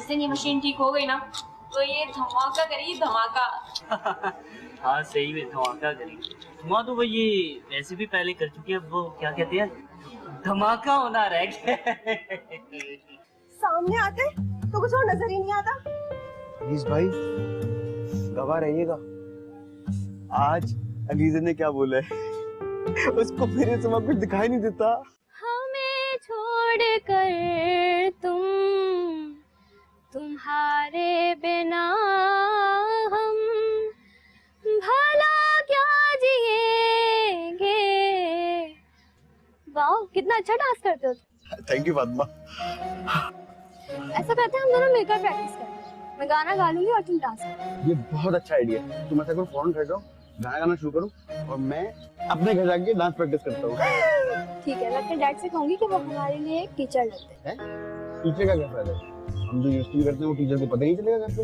जिस दिन ये मशीन ठीक हो गई ना तो ये धमाका करेगी धमाका। हाँ सही में धमाका करेगी। धमाका तो वो ये वैसे भी पहले कर चुकी है, वो क्या कहते हैं धमाका होना रह गया। सामने आते तो कुछ और नजर ही नहीं आता। प्लीज भाई गवाह रहिएगा। आज अलीजा ने क्या बोला है, उसको मेरे सिवा कुछ दिखाई नहीं देता। हमें छोड़ कर तुम्हारे बिना हम भला क्या जिएंगे। वाह कितना अच्छा डांस करते हो। Thank you Fatima. ऐसा करते हैं हम दोनों मिलकर प्रैक्टिस करें। मैं गाना गा लूंगी और तुम डांस करो। ये बहुत अच्छा आइडिया है। तुम ऐसा करो फौरन घर जाओ, गाना गाना शुरू करो और मैं अपने घर जाके डांस प्रैक्टिस करता हूँ। ठीक है, मैं अपने डैड से कहूंगी कि वो हमारे लिए एक टीचर लगते हैं। टीचर का क्या फायदा है? हम जो यूनिवर्सिटी में करते हैं वो टीचर को पता नहीं चलेगा घर पे।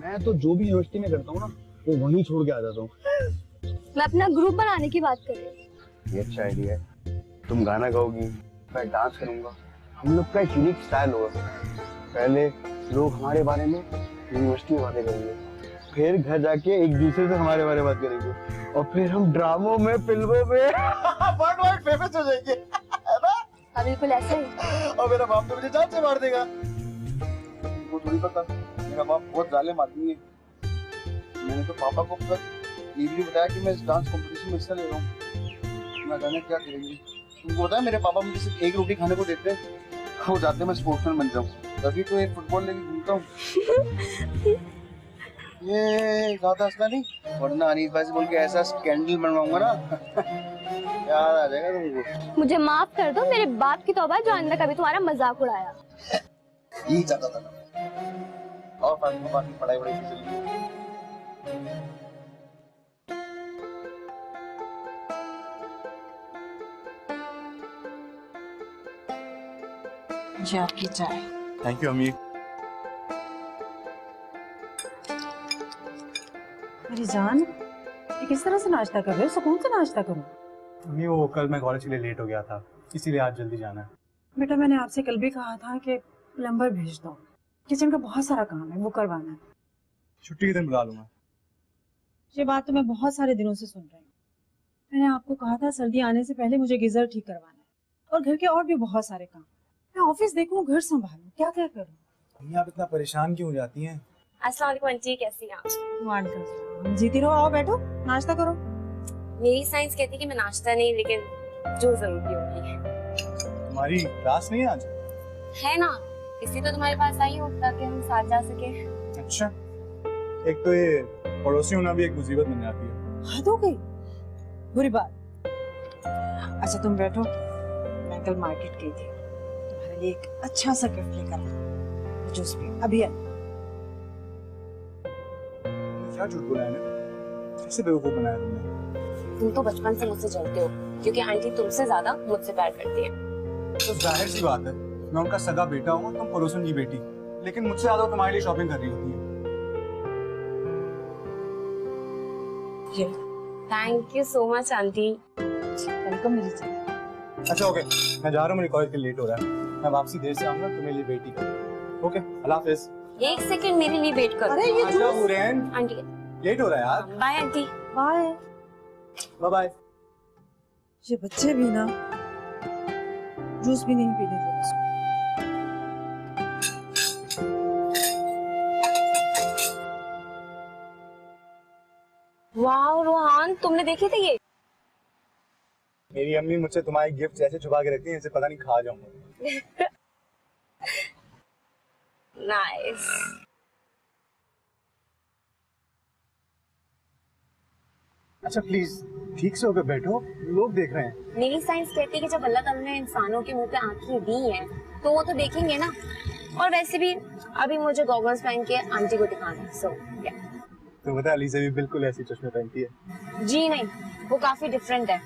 मैं तो जो भी यूनिवर्सिटी में करता हूँ ना वो वहीं छोड़ के आ जाता हूँ। मैं अपना ग्रुप बनाने की बात कर रही हूँ। ये अच्छा आइडिया है। तुम गाना गाओगी, मैं डांस करूंगा। हम लोग का एक यूनिक स्टाइल होगा। पहले लोग हमारे बारे में यूनिवर्सिटी में बातें करेंगे, फिर घर जाके एक दूसरे से हमारे बारे में बात करेंगे और फिर हम ड्रामों में फिल्मों में वर्ल्ड वाइड फेमस हो जाएंगे, है ना? हाँ बिल्कुल ऐसा ही। और मेरा बाप तो मुझे जान से मार देगा। तुमको थोड़ी पता मेरा बाप बहुत जालिम आदमी है। मैंने तो पापा को ये भी बताया कि मैं इस डांस कंपटीशन में हिस्सा ले रहा हूँ। मैं जाने क्या करेंगे। तुमको पता है मेरे पापा मुझे सिर्फ एक रोटी खाने को देते हैं, वो जाते मैं स्पोर्ट्समैन बन जाऊँ। तभी तो एक फुटबॉल लेके घूमता हूँ। ये ज्यादा हंसना नहीं, वरना अनीस भाई से बोल के ऐसा स्कैंडल बनवाऊंगा ना याद आ जाएगा तुमको। मुझे माफ कर दो, मेरे बाप की तौबा जो अंदर कभी तुम्हारा मजाक उड़ाया। यही चाहता था और फातिमा बाकी पढ़ाई वढ़ाई चल रही है। जी आपकी चाय। थैंक यू अम्मी। मेरी जान, ये किस तरह से नाश्ता कर रहे हो? सुकून से नाश्ता करो। अम्मी वो कल मैं कॉलेज के लिए लेट हो गया था, इसीलिए आज जल्दी जाना है। बेटा मैंने आपसे कल भी कहा था कि प्लम्बर भेज दो, किचन का बहुत सारा काम है वो करवाना है। छुट्टी के दिन बुला लूंगा। ये बात तो मैं बहुत सारे दिनों से सुन रही हूँ। मैंने आपको कहा था सर्दी आने से पहले मुझे गीजर ठीक करवाना है और घर के और भी बहुत सारे काम। मैं ऑफिस देखूं, घर संभालूं, क्या क्या करूं? अम्मी आप इतना परेशान क्यों हो जाती हैं? अस्सलाम वालेकुम आंटी, कैसी हैं आप? वालेकुम। जीती रहो, आओ बैठो नाश्ता करो। मेरी साइंस कहती है कि मैं नाश्ता नहीं लेकिन जो जरूर पीऊंगी। तुम्हारी क्लास नहीं है आज? है ना, इसलिए तो तुम्हारे पास आई हूँ ताकि हम साथ जा सके। अच्छा, एक तो ये पड़ोसी होना भी एक मुसीबत बन जाती है। हद हो गई, बुरी बात। अच्छा तुम बैठो, मैं कल मार्केट गई थी, तुम्हारे लिए एक अच्छा सा गिफ्ट लेकर आई, जूस पियो अभी। क्या झूठ बोला है? कैसे बेवकूफ बनाया तुमने? तुम तो बचपन से मुझसे जलते हो क्योंकि आंटी तुमसे ज्यादा मुझसे प्यार करती है। तो जाहिर सी बात है, मैं उनका सगा बेटा हूँ, तुम पड़ोसन की बेटी, लेकिन मुझसे ज्यादा तुम्हारे लिए शॉपिंग कर रही होती है। Thank you so much aunty. Welcome मेरी जान। अच्छा ओके, मैं जा रहा हूँ, मेरे कॉलेज के लेट हो रहा है। मैं वापसी देर से आऊंगा, तुम्हें लिए वेट ही करूंगा। ओके, अल्लाह हाफिज। एक सेकंड मेरे लिए वेट करो। अरे ये जूस। आंटी लेट हो रहा है यार। Bye aunty. Bye bye bye. ये बच्चे भी ना जूस भी नहीं पीने देते उसको। वाह रोहान, तुमने देखे थे ये? मेरी अम्मी मुझसे तुम्हारी गिफ्ट ऐसे छुपा के रखती है, इसे पता नहीं खा जाऊंगा। नाइस। अच्छा प्लीज ठीक से होकर बैठो, लोग देख रहे हैं। मेरी साइंस कहती है कि जब अल्लाह ताला ने इंसानों के मुंह पे आंखें दी हैं तो वो तो देखेंगे ना। और वैसे भी अभी मुझे गॉगल्स पहन के आंटी को दिखाना है, सो या। तो बता, अलीजा भी बिल्कुल ऐसी चश्मे पहनती है। जी नहीं, वो काफी डिफरेंट है।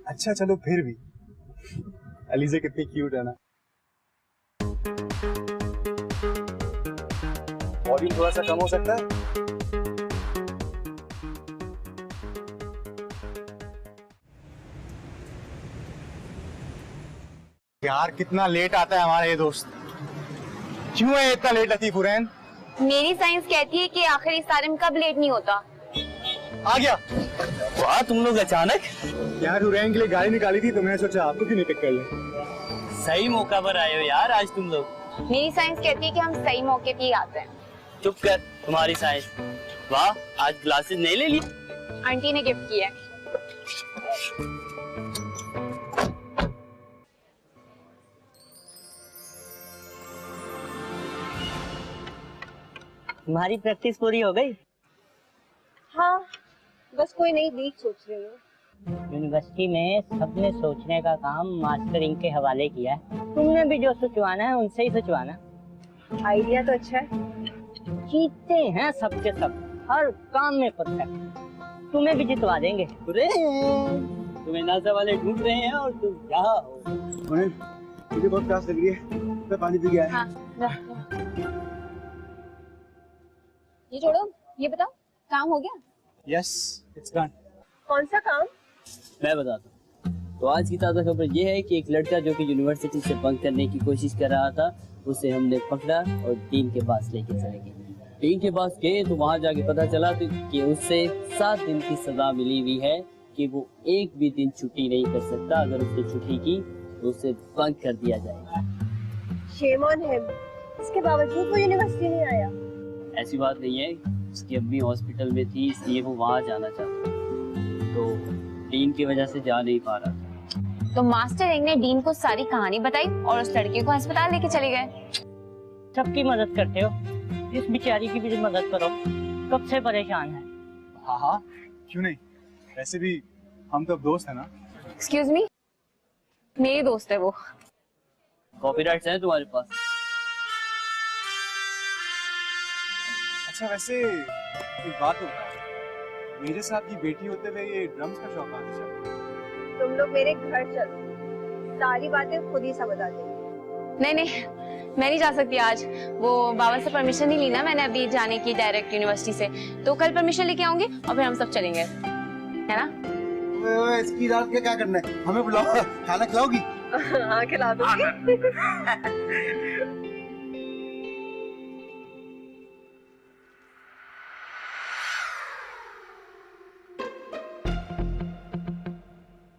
अच्छा चलो फिर भी अलीजा कितनी क्यूट है ना। वॉल्यूम थोड़ा सा कम हो सकता है? यार कितना लेट आता है हमारा ये दोस्त। क्यों है इतना लेट लतीफ हुरैन? मेरी साइंस कहती है कि आखिर इस तारे में कब लेट नहीं होता। आ गया। वाह तुम लोग अचानक। यार हुरैन के लिए गाड़ी निकाली थी तो मैंने सोचा आपको क्यों नहीं पिक कर ले। सही मौका पर आए हो यार आज तुम लोग। मेरी साइंस कहती है कि हम सही मौके पे ही आते हैं। चुप कर तुम्हारी साइंस। वाह आज ग्लासेस नहीं ले ली? आंटी ने गिफ्ट किया है। तुम्हारी प्रैक्टिस पूरी हो गई? हाँ, बस कोई नई लीग सोच रही हूँ। यूनिवर्सिटी में सबने सोचने का काम मास्टरिंग के हवाले किया है। तुमने भी जो सोचवाना है उनसे ही सोचवाना। आइडिया तो अच्छा है। जीतते हैं सबके सब, हर काम में परफेक्ट। तुम्हें भी जितवा देंगे। तुम्हें नासा वाले ढूंढ रहे हैं और तुम यहाँ हो। मुझे बहुत प्यास लग रही है, मैं पानी पी गया। हाँ, ये छोड़ो, ये बताओ काम हो गया? Yes, it's done. कौन सा काम? मैं बताता हूँ। तो आज की ताज़ा खबर ये है कि एक लड़का जो कि यूनिवर्सिटी से बंक करने की कोशिश कर रहा था, उसे हमने पकड़ा और डीन के पास लेके चले गए। डीन के पास गए तो वहाँ जाके पता चला कि उससे 7 दिन की सजा मिली हुई है कि वो एक भी दिन छुट्टी नहीं कर सकता। अगर उसने छुट्टी की तो उसे बंक कर दिया जाएगा। Shame on him. इसके बावजूद वो यूनिवर्सिटी नहीं आया। ऐसी बात नहीं है, उसकी अम्मी हॉस्पिटल में थी इसलिए वो वहाँ जाना चाहता, तो डीन की वजह से जा नहीं पा रहा था। तो मास्टर एंग ने डीन को सारी कहानी बताई और उस लड़के को अस्पताल लेके चले गए। सबकी मदद करते हो, इस बेचारी की भी मदद करो, कब से परेशान है। हाँ हाँ, क्यों नहीं, वैसे भी हम तो दोस्त है ना। एक्सक्यूज मी, मेरी दोस्त है वो। कॉपीराइट्स हैं तुम्हारे पास? अच्छा वैसे एक बात होता है, मेरे साथ की बेटी होते हुए ये ड्रम्स का शौक आना चाहिए। तुम लोग मेरे घर चलो, सारी बातें खुद ही समझ आ जाएंगी। नहीं नहीं, मैं नहीं जा सकती आज। वो बाबा से परमिशन नहीं ली ना मैंने अभी जाने की डायरेक्ट यूनिवर्सिटी से, तो कल परमिशन लेके आऊंगी और फिर हम सब चलेंगे, है ना? ओए, इसकी रात के क्या करना है? हमें बुलाओ, खाना खिलाओगी? हाँ, खिला दूंगी।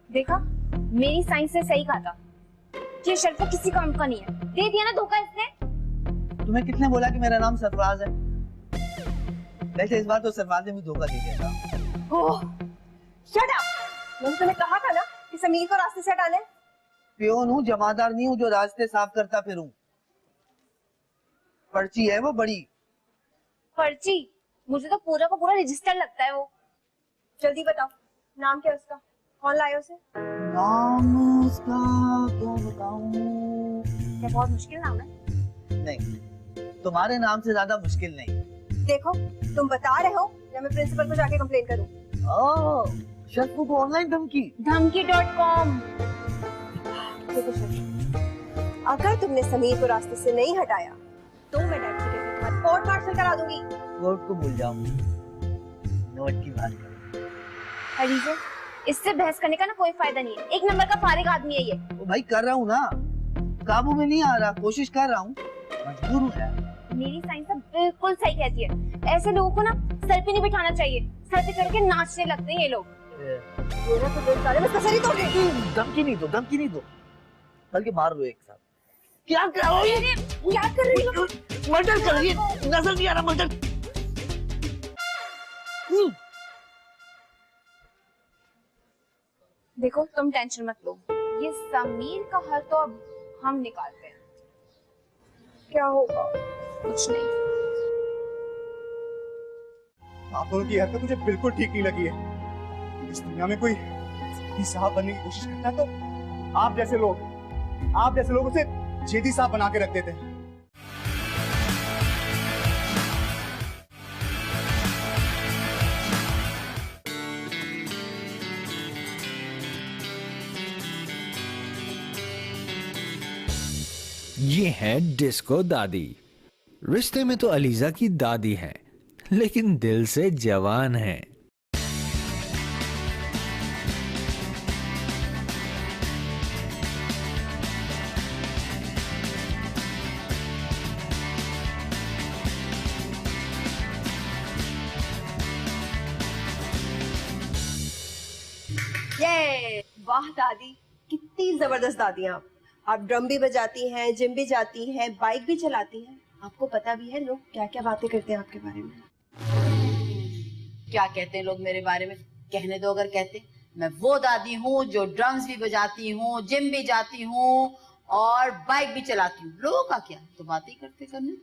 देखा, मेरी साइंस ने सही कहा था कि ये शर्फ किसी काम का नहीं है। दे दिया ना धोखा इसने। तुम्हें किसने बोला कि मेरा नाम सरफराज है? वैसे इस बार तो सरफराज ने भी धोखा दे दिया था। ओह, शट अप। मैंने तुम्हें कहा था ना कि समीर को रास्ते से हटाने। प्योन हूँ, जमादार नहीं हूँ जो रास्ते साफ करता फिरूं। पर्ची है वो बड़ी। पर्ची? मुझे तो पूरा का पूरा रजिस्टर लगता है वो। जल्दी बताओ, नाम क्या है उसका? कौन लाया उसे? नाम उसका क्यों बताऊं? क्या बहुत मुश्किल नाम है? नहीं, तुम्हारे नाम से ज्यादा मुश्किल नहीं। देखो, तुम बता रहे हो या मैं प्रिंसिपल को जाके कंप्लेन करूं? ओह, शर्फू को ऑनलाइन धमकी। धमकी.com। देखो शर्फू, अगर तुमने समीर को रास्ते से नहीं हटाया तो मैं डैड से कहकर कोर्ट मार्शल करा दूंगी। कोर्ट को भूल जाओ, नोट की बात करो। अलीजा, इससे बहस करने का ना कोई फायदा नहीं है। एक नंबर का फारिग आदमी है ये। ओ भाई कर रहा हूँ ना, काबू में नहीं आ रहा, कोशिश कर रहा हूँ, मजबूर हूँ यार। मेरी साइंस बिल्कुल सही कहती है, ऐसे लोगों को ना सर पे नहीं बिठाना चाहिए। सर पे चढ़ के नाचने लगते हैं ये लोग। मेरा तो दिल सारे में कसरी तोड़ गई। धमकी नहीं दो, धमकी नहीं दो, बल्कि मार दो एक साथ। क्या कर रही है? क्या कर रही हो? मर्डर कर रही है, नजर नहीं आ रहा मर्डर। देखो, तुम टेंशन मत लो, ये समीर का हल तो अब हम निकालते हैं। क्या होगा? कुछ नहीं। आप दोनों की हरकत मुझे बिल्कुल ठीक नहीं लगी है। इस दुनिया में कोई साहब बनने की कोशिश करता है तो आप जैसे लोग उसे जेदी साहब बना के रखते थे। ये है डिस्को दादी। रिश्ते में तो अलीजा की दादी है, लेकिन दिल से जवान है। वाह दादी, कितनी जबरदस्त दादी हैं आप ड्रम भी बजाती हैं, जिम भी जाती हैं, बाइक भी चलाती हैं। आपको पता भी है लोग क्या क्या बातें करते हैं आपके बारे में। क्या कहते हैं लोग मेरे बारे में? कहने दो अगर कहते। मैं वो दादी हूँ जो ड्रम्स भी बजाती हूँ, जिम भी जाती हूँ और बाइक भी चलाती हूँ। लोगों का क्या, तो बातें ही करते करने।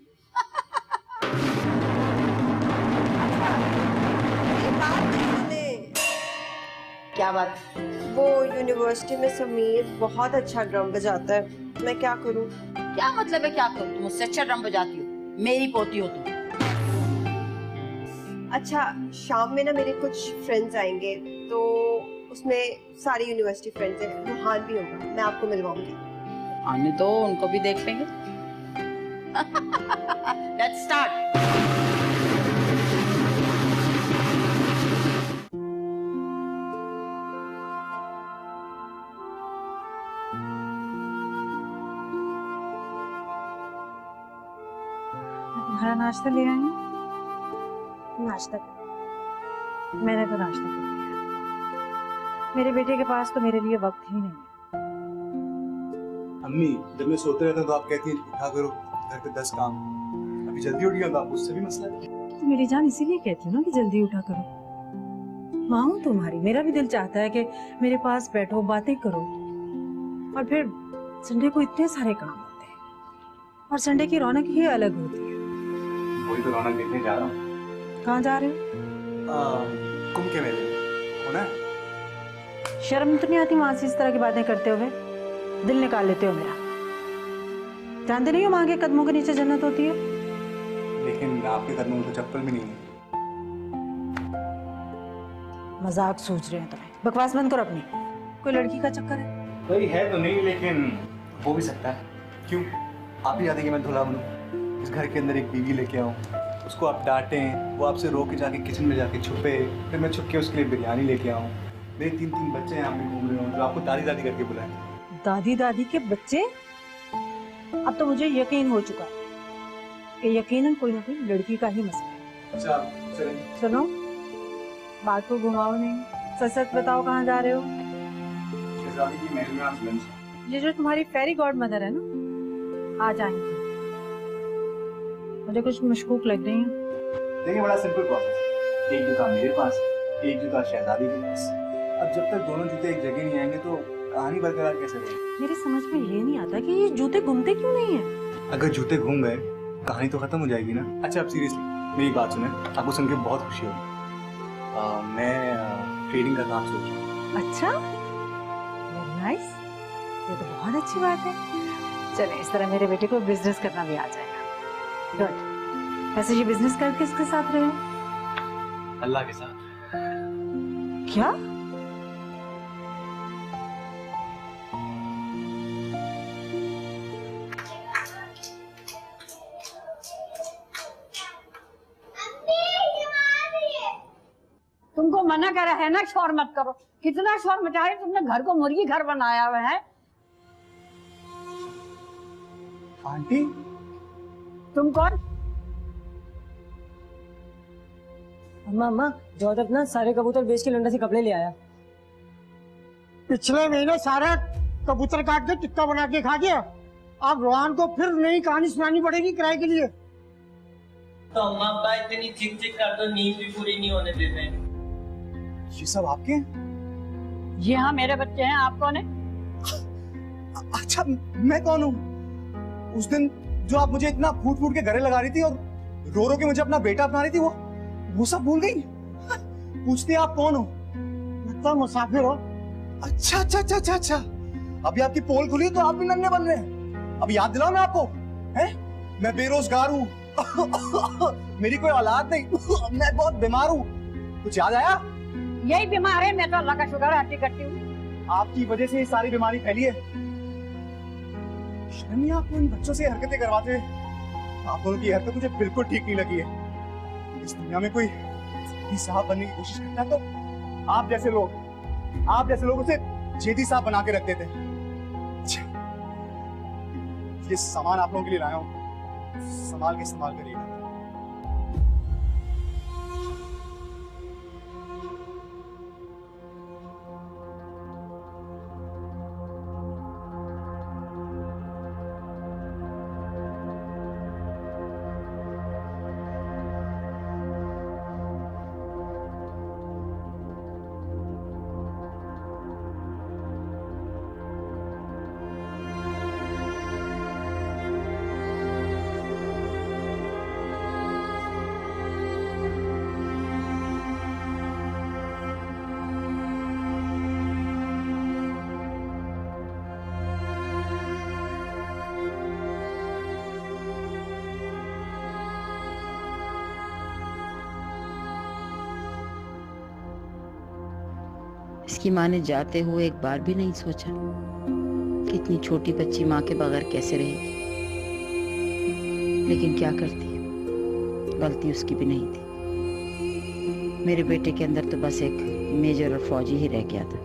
क्या बात? वो यूनिवर्सिटी में समीर बहुत अच्छा ड्रम बजाता है, मैं क्या करूं? क्या मतलब है क्या करूं? तुम मुझसे अच्छा ड्रम बजाती हो, मेरी पोती हो तुम। अच्छा, शाम में ना मेरे कुछ फ्रेंड्स आएंगे, तो उसमें सारे यूनिवर्सिटी फ्रेंड्स हैं, रुहान भी होगा, मैं आपको मिलवाऊंगी। आने तो उनको भी देख लेंगे। Let's start. तुम्हारा नाश्ता ले आई हूँ। नाश्ता कर। मैंने तो नाश्ता कर लिया। मेरे बेटे के पास तो मेरे लिए वक्त ही नहीं है। अम्मी, जब मैं सोते रहता हूँ तो आप कहती हैं उठा करो, घर पे 10 काम। अभी जल्दी उठ गया तो आप उससे भी मसला है। तो मेरी जान इसीलिए कहती हूँ ना कि जल्दी उठा करो। माँ हूँ तुम्हारी, मेरा भी दिल चाहता है कि मेरे पास बैठो, बातें करो। और फिर संडे को इतने सारे काम होते हैं और संडे की रौनक ही अलग होती है। वही तो रौनक देखने जा रहा हूँ। कहाँ जा रहे हो? कुंभ के मेले होना है। शर्म तो नहीं आती माँ से इस तरह की बातें करते हुए? दिल निकाल लेते हो मेरा। जानते नहीं हो माँ के कदमों के नीचे जन्नत होती है। लेकिन आपके कदमों में तो चप्पल भी नहीं है। मजाक सोच रहे हैं तुम्हें। बकवास बंद करो अपनी। कोई लड़की का चक्कर है? कोई है तो नहीं, लेकिन हो भी सकता है। क्यों? आप ही चाहते कि मैं दूल्हा बनूं, इस घर के अंदर एक बीवी लेके आऊं, उसको आप डांटें, वो आपसे रो के जाके किचन में जाके छुपे, फिर मैं छुप के उसके लिए बिरयानी लेके आऊं। मेरे 3 बच्चे यहाँ पे घूम रहे हो जो आपको दादी दादी करके बुलाएं। दादी दादी के बच्चे? अब तो मुझे यकीन हो चुका है कि यकीनन कोई ना कोई लड़की का ही मसला है। अच्छा, चलें। सुनो, बात को घुमाओ नहीं, सच सच बताओ कहाँ जा रहे हो? शहजादी की महल में आज लंच है। ये जो तुम्हारी फेरी गॉड मदर है ना, आ जाएंगी। मुझे कुछ मशकूक लग रही है। देखिए, बड़ा सिंपल प्रोसेस। एक जूता मेरे पास, एक जूता शहजादी के पास। अब जब तक दोनों जूते एक जगह नहीं आएंगे तो कहानी बरकरार कैसे रहेगी? मेरी समझ में ये नहीं आता कि ये जूते घूमते क्यों नहीं है। अगर जूते घूम गए कहानी तो खत्म हो जाएगी ना। अच्छा, अब सीरियसली मेरी बात सुने, आपको सुन के बहुत खुशी होगी। मैं ट्रेडिंग का काम सोच रहा हूँ। अच्छा, वेरी नाइस, ये तो बहुत अच्छी बात है। चले, इस तरह मेरे बेटे को बिजनेस करना भी आ जाएगा। गुड। वैसे ये बिजनेस कर किसके साथ रहे हो? अल्लाह के साथ। क्या? तुमको मना करा है ना, शोर मत करो। कितना शोर मचा है तुमने, घर को मुर्गी घर बनाया हुआ है। आंटी, तुम कौन? अम्मा अम्मा, जौहर अपना सारे कबूतर बेच के लंडन से कपड़े ले आया। पिछले महीने सारा कबूतर काट के टिक्का बना के खा गया। अब रोहान को फिर नई कहानी सुनानी पड़ेगी किराए के लिए। तो अम्मा अब्बा इतनी चिक चिक कर तो नींद भी पूरी नहीं होने देते। ये सब आपके? जी हाँ, मेरे बच्चे हैं। आप कौन है? अच्छा, मैं कौन हूँ? उस दिन जो आप मुझे इतना फूट फूट के गले लगा रही थी और रो रो के मुझे अपना बेटा अपना रही थी, वो सब भूल गई? पूछते आप कौन हो? मतलब मुसाफिर हो। अच्छा अच्छा अच्छा अच्छा अच्छा, अभी आपकी पोल खुली तो आप भी नन्हे बन रहे हैं। अब याद दिलाओ मैं आपको, हैं? मैं बेरोजगार हूँ, मेरी कोई औलाद नहीं, मैं बहुत बीमार हूँ। कुछ याद आया? यही बीमार है, मैं तो अल्लाह का शुक्र हट्टी कट्टी हूँ। आपकी वजह से ये सारी बीमारी फैली है। शर्म नहीं आपको इन बच्चों से हरकतें करवाते हुए? आप दोनों की हरकत मुझे बिल्कुल ठीक नहीं लगी है। इस दुनिया में कोई साहब बनने की कोशिश करता है तो आप जैसे लोग उसे जेदी साहब बना के रख देते हैं। ये सामान आप लोगों के लिए लाया हूँ, संभाल के इस्तेमाल करिएगा। इसकी माँ ने जाते हुए एक बार भी नहीं सोचा कि इतनी छोटी बच्ची माँ के बगैर कैसे रहेगी। लेकिन क्या करती, गलती उसकी भी नहीं थी। मेरे बेटे के अंदर तो बस एक मेजर और फौजी ही रह गया था।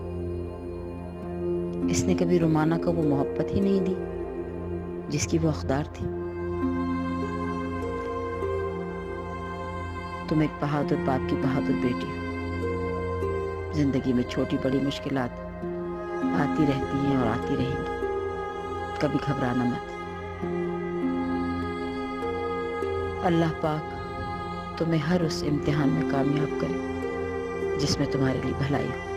इसने कभी रुमाना को वो मोहब्बत ही नहीं दी जिसकी वो हकदार थी। तुम एक बहादुर बाप की बहादुर बेटी हो। जिंदगी में छोटी बड़ी मुश्किलात आती रहती हैं और आती रहेंगी, कभी घबराना मत। अल्लाह पाक तुम्हें हर उस इम्तिहान में कामयाब करे जिसमें तुम्हारे लिए भलाई हो।